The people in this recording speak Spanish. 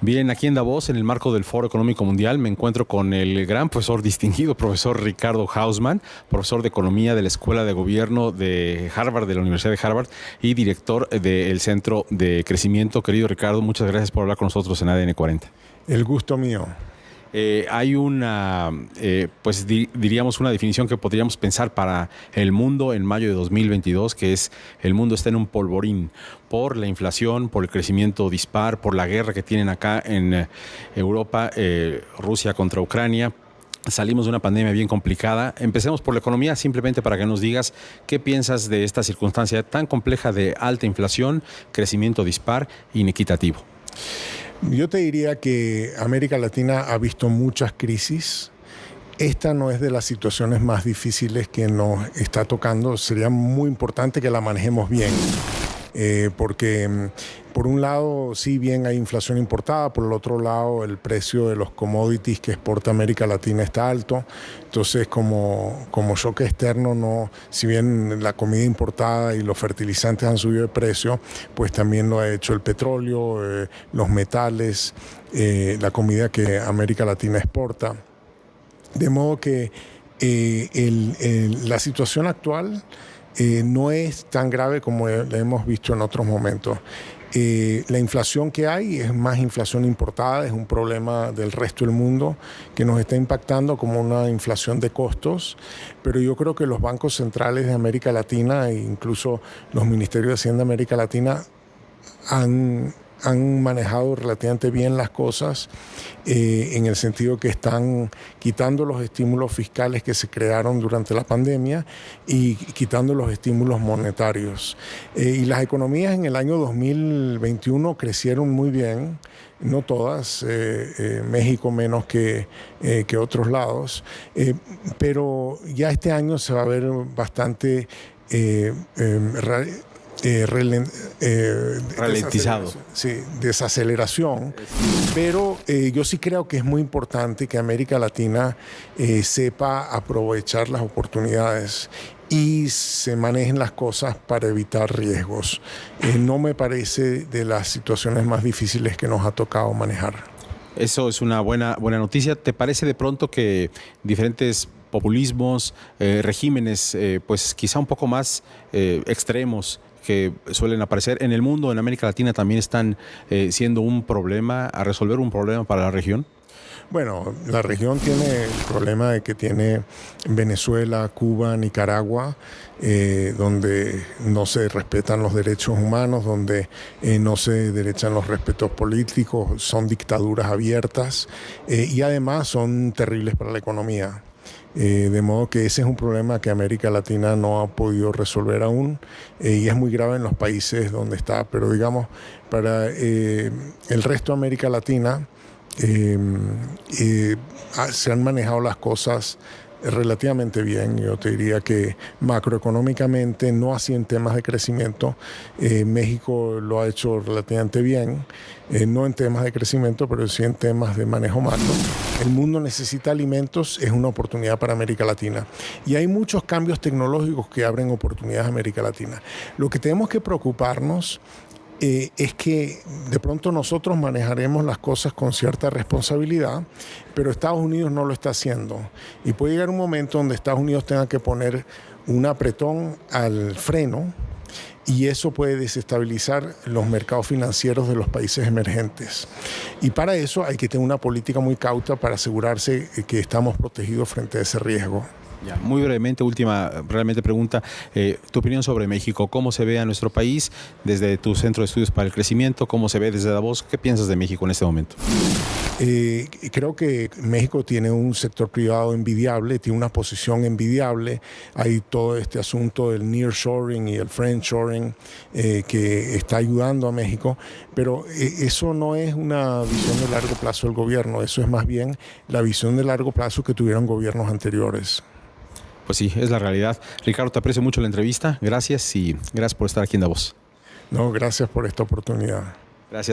Bien, aquí en Davos, en el marco del Foro Económico Mundial, me encuentro con el gran profesor, distinguido profesor Ricardo Hausmann, profesor de Economía de la Escuela de Gobierno de Harvard, de la Universidad de Harvard, y director del Centro de Crecimiento. Querido Ricardo, muchas gracias por hablar con nosotros en ADN 40. El gusto mío. Hay una, diríamos, una definición que podríamos pensar para el mundo en mayo de 2022, que es: el mundo está en un polvorín por la inflación, por el crecimiento dispar, por la guerra que tienen acá en Europa, Rusia contra Ucrania. Salimos de una pandemia bien complicada. Empecemos por la economía, simplemente para que nos digas qué piensas de esta circunstancia tan compleja de alta inflación, crecimiento dispar, inequitativo. Yo te diría que América Latina ha visto muchas crisis. Esta no es de las situaciones más difíciles que nos está tocando. Sería muy importante que la manejemos bien. Porque por un lado, sí, bien hay inflación importada, por el otro lado el precio de los commodities que exporta América Latina está alto. Entonces, como shock externo, no, si bien la comida importada y los fertilizantes han subido de precio, pues también lo ha hecho el petróleo, los metales, la comida que América Latina exporta. De modo que la situación actual no es tan grave como la hemos visto en otros momentos. La inflación que hay es más inflación importada, es un problema del resto del mundo que nos está impactando como una inflación de costos, pero yo creo que los bancos centrales de América Latina e incluso los ministerios de Hacienda de América Latina han manejado relativamente bien las cosas, en el sentido que están quitando los estímulos fiscales que se crearon durante la pandemia y quitando los estímulos monetarios. Y las economías en el año 2021 crecieron muy bien, no todas, México menos que otros lados, pero ya este año se va a ver bastante ralentizado. Desaceleración, pero yo sí creo que es muy importante que América Latina sepa aprovechar las oportunidades y se manejen las cosas para evitar riesgos. No me parece de las situaciones más difíciles que nos ha tocado manejar. Eso es una buena noticia. ¿Te parece de pronto que diferentes populismos, regímenes, pues quizá un poco más extremos, que suelen aparecer en el mundo, en América Latina, también están siendo un problema, a resolver un problema para la región? Bueno, la región tiene el problema de que tiene Venezuela, Cuba, Nicaragua, donde no se respetan los derechos humanos, donde no se derechan los respetos políticos, son dictaduras abiertas y además son terribles para la economía. De modo que ese es un problema que América Latina no ha podido resolver aún, y es muy grave en los países donde está, pero digamos, para el resto de América Latina se han manejado las cosas relativamente bien. Yo te diría que macroeconómicamente, no así en temas de crecimiento, México lo ha hecho relativamente bien, no en temas de crecimiento, pero sí en temas de manejo macro. El mundo necesita alimentos, es una oportunidad para América Latina. Y hay muchos cambios tecnológicos que abren oportunidades a América Latina. Lo que tenemos que preocuparnos es que de pronto nosotros manejaremos las cosas con cierta responsabilidad, pero Estados Unidos no lo está haciendo. Y puede llegar un momento donde Estados Unidos tenga que poner un apretón al freno, y eso puede desestabilizar los mercados financieros de los países emergentes. Y para eso hay que tener una política muy cauta para asegurarse que estamos protegidos frente a ese riesgo. Ya, muy brevemente, última realmente pregunta, tu opinión sobre México, ¿cómo se ve a nuestro país desde tu Centro de Estudios para el Crecimiento? ¿Cómo se ve desde Davos? ¿Qué piensas de México en este momento? Creo que México tiene un sector privado envidiable, tiene una posición envidiable. Hay todo este asunto del nearshoring y el friendshoring que está ayudando a México, pero eso no es una visión de largo plazo del gobierno, eso es más bien la visión de largo plazo que tuvieron gobiernos anteriores. Pues sí, es la realidad. Ricardo, te aprecio mucho la entrevista. Gracias y gracias por estar aquí en Davos. No, gracias por esta oportunidad. Gracias.